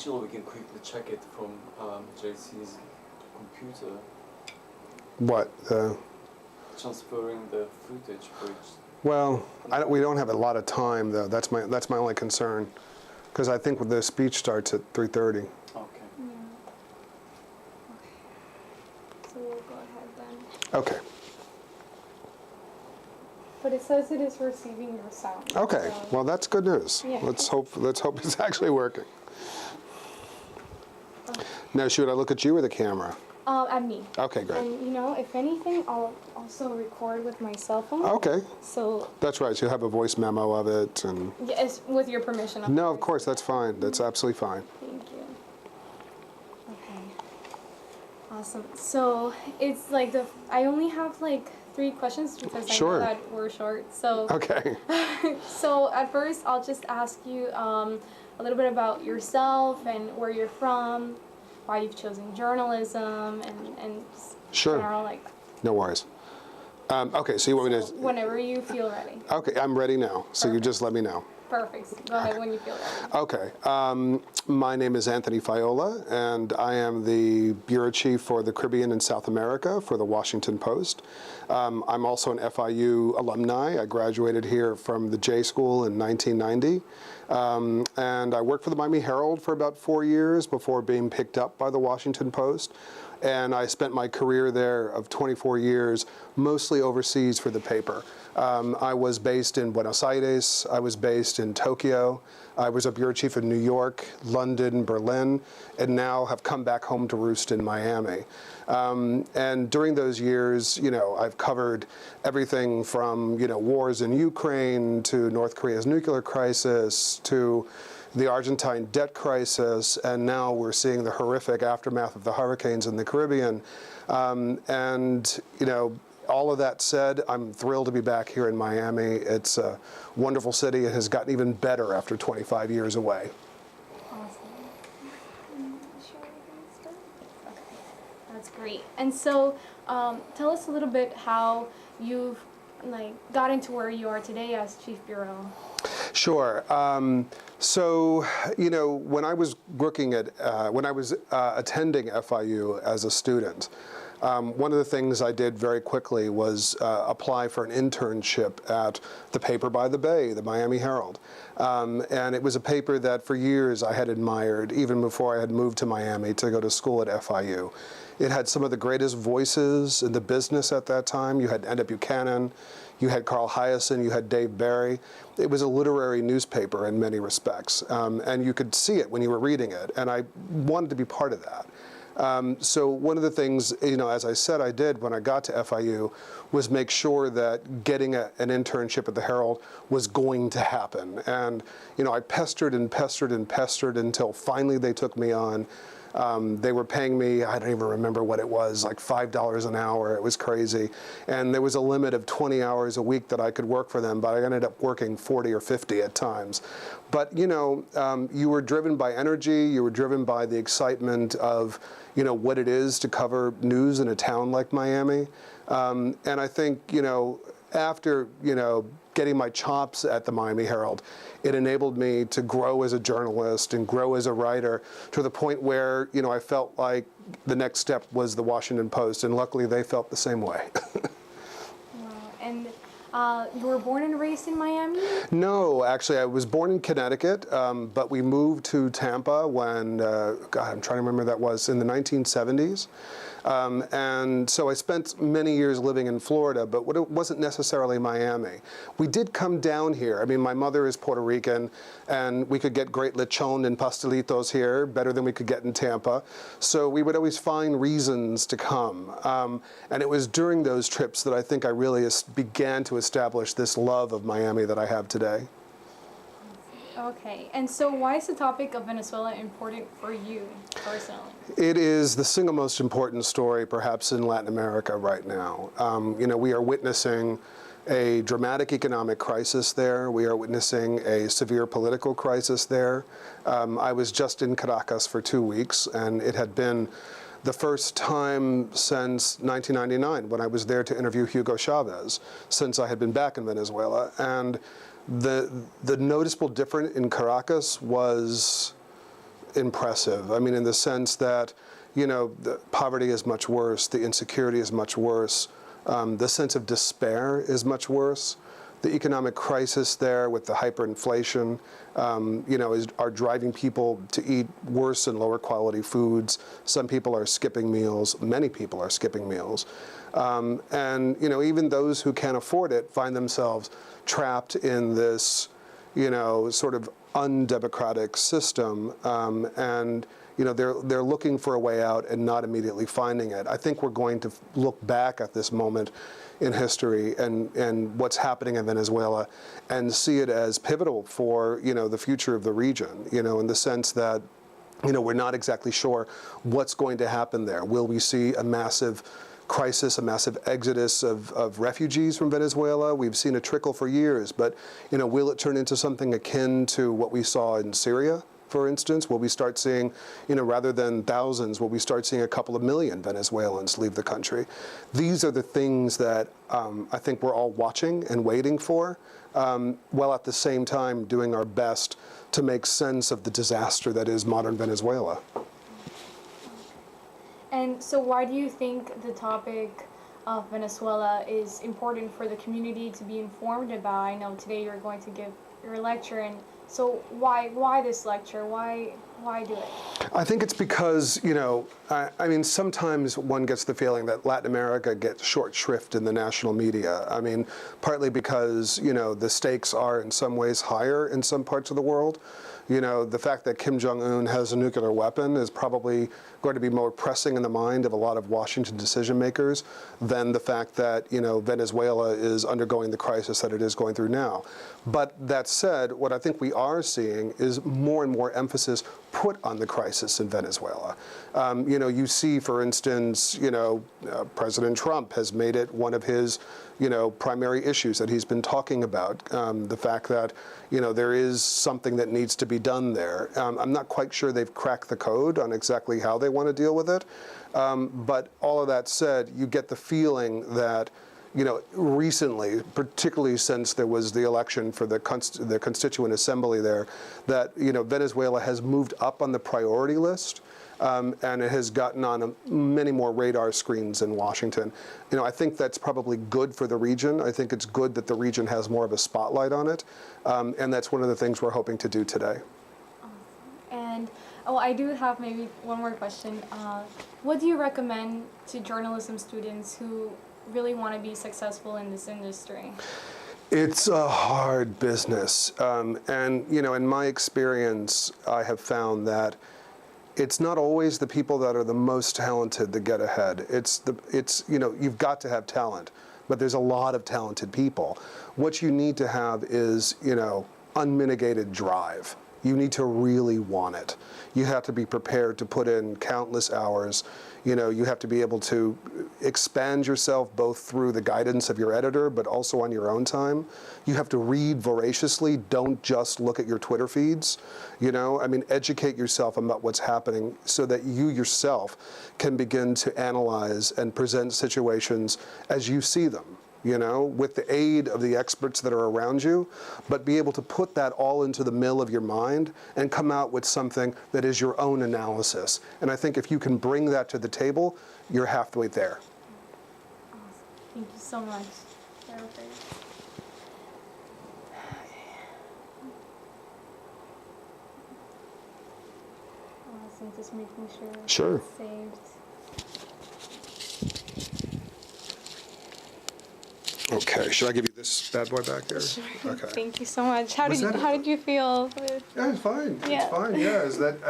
Jill, we can quickly check it from JC's computer. What? Transferring the footage for each. Well, we don't have a lot of time though. That's my only concern, because I think the speech starts at 3:30. Okay. Yeah. Okay. So we'll go ahead then. Okay. But it says it is receiving your sound. Okay. So. Well, that's good news. Yeah. Let's hope it's actually working. Okay. Now, should I look at you or the camera? At me. Okay, great. And you know, if anything, I'll also record with my cell phone. Okay. So. That's right. So you'll have a voice memo of it, and. Yes, with your permission. No, of course, that's fine. That's absolutely fine. Thank you. Okay. Awesome. So it's like I only have like 3 questions because I know that we're short. So. Okay. So at first, I'll just ask you a little bit about yourself and where you're from, why you've chosen journalism, and Sure. general like. No worries. Okay, so you want me to... Whenever you feel ready. Okay, I'm ready now. So you Perfect. just let me know. Perfect. Go ahead when you feel ready. Okay. My name is Anthony Faiola, and I am the bureau chief for the Caribbean and South America for the Washington Post. I'm also an FIU alumni. I graduated here from the J School in 1990. And I worked for the Miami Herald for about 4 years before being picked up by the Washington Post. And I spent my career there of 24 years, mostly overseas for the paper. I was based in Buenos Aires. I was based in Tokyo. I was a bureau chief in New York, London, Berlin, and now have come back home to roost in Miami. And during those years, you know, I've covered everything from, you know, wars in Ukraine to North Korea's nuclear crisis to the Argentine debt crisis, and now we're seeing the horrific aftermath of the hurricanes in the Caribbean. And, you know, all of that said, I'm thrilled to be back here in Miami. It's a wonderful city. It has gotten even better after 25 years away. Awesome. Okay, that's great. And so, tell us a little bit how you've got into where you are today as chief bureau. Sure. So, you know, when I was working at, attending FIU as a student, one of the things I did very quickly was apply for an internship at the paper by the Bay, the Miami Herald. And it was a paper that for years I had admired, even before I had moved to Miami to go to school at FIU. It had some of the greatest voices in the business at that time. You had Enda Buchanan, you had Carl Hiaasen, you had Dave Barry. It was a literary newspaper in many respects, and you could see it when you were reading it, and I wanted to be part of that. So one of the things, you know, as I said I did when I got to FIU was make sure that getting an internship at the Herald was going to happen. And, you know, I pestered and pestered and pestered until finally they took me on. They were paying me, I don't even remember what it was, like $5 an hour. It was crazy. And there was a limit of 20 hours a week that I could work for them, but I ended up working 40 or 50 at times. But, you know, you were driven by energy. You were driven by the excitement of, you know, what it is to cover news in a town like Miami. And I think, you know, after, you know, getting my chops at the Miami Herald, it enabled me to grow as a journalist and grow as a writer to the point where, you know, I felt like the next step was the Washington Post, and luckily they felt the same way. Wow. And you were born and raised in Miami? No, actually, I was born in Connecticut, but we moved to Tampa when, God, I'm trying to remember that was, in the 1970s. And so I spent many years living in Florida, but it wasn't necessarily Miami. We did come down here. I mean, my mother is Puerto Rican, and we could get great lechon and pastelitos here, better than we could get in Tampa. So we would always find reasons to come. And it was during those trips that I think I really began to establish this love of Miami that I have today. Okay, and so why is the topic of Venezuela important for you personally? It is the single most important story perhaps in Latin America right now. You know, we are witnessing a dramatic economic crisis there. We are witnessing a severe political crisis there. I was just in Caracas for 2 weeks, and it had been the first time since 1999 when I was there to interview Hugo Chavez, since I had been back in Venezuela. And the noticeable difference in Caracas was impressive. I mean, in the sense that, you know, the poverty is much worse, the insecurity is much worse, the sense of despair is much worse. The economic crisis there with the hyperinflation, you know, are driving people to eat worse and lower quality foods. Some people are skipping meals. Many people are skipping meals. And, you know, even those who can't afford it find themselves trapped in this, you know, sort of undemocratic system. And, you know, they're looking for a way out and not immediately finding it. I think we're going to look back at this moment in history and what's happening in Venezuela and see it as pivotal for, you know, the future of the region, you know, in the sense that, you know, we're not exactly sure what's going to happen there. Will we see a massive crisis, a massive exodus of refugees from Venezuela? We've seen a trickle for years, but, you know, will it turn into something akin to what we saw in Syria, for instance? Will we start seeing, you know, rather than thousands, will we start seeing a couple of million Venezuelans leave the country? These are the things that I think we're all watching and waiting for, while at the same time doing our best to make sense of the disaster that is modern Venezuela. And so why do you think the topic of Venezuela is important for the community to be informed about? I know today you're going to give your lecture, and so why this lecture? Why do it? I think it's because, you know, I mean, sometimes one gets the feeling that Latin America gets short shrift in the national media. I mean, partly because, you know, the stakes are in some ways higher in some parts of the world. You know, the fact that Kim Jong-un has a nuclear weapon is probably going to be more pressing in the mind of a lot of Washington decision makers than the fact that, you know, Venezuela is undergoing the crisis that it is going through now. But that said, what I think we are seeing is more and more emphasis put on the crisis in Venezuela. You know, you see, for instance, you know, President Trump has made it one of his, you know, primary issues that he's been talking about. The fact that, you know, there is something that needs to be done there. I'm not quite sure they've cracked the code on exactly how they want to deal with it. But all of that said, you get the feeling that, you know, recently, particularly since there was the election for the Constituent Assembly there, that, you know, Venezuela has moved up on the priority list. And it has gotten on many more radar screens in Washington. You know, I think that's probably good for the region. I think it's good that the region has more of a spotlight on it. And that's one of the things we're hoping to do today. Awesome. And, oh, I do have maybe one more question. What do you recommend to journalism students who really want to be successful in this industry? It's a hard business. And, you know, in my experience, I have found that it's not always the people that are the most talented that get ahead. It's you know, you've got to have talent, but there's a lot of talented people. What you need to have is, you know, unmitigated drive. You need to really want it. You have to be prepared to put in countless hours. You know, you have to be able to expand yourself both through the guidance of your editor, but also on your own time. You have to read voraciously. Don't just look at your Twitter feeds. You know, I mean, educate yourself about what's happening so that you yourself can begin to analyze and present situations as you see them, you know, with the aid of the experts that are around you, but be able to put that all into the mill of your mind and come out with something that is your own analysis. And I think if you can bring that to the table, you're halfway there. Awesome. Thank you so much. Perfect. Awesome. Just making sure Sure. it's saved. Okay, should I give you this bad boy back here? Sure. Okay. Thank you so much. How Was did that you feel with? Yeah, it's fine. Yeah. It's fine. Yeah, is that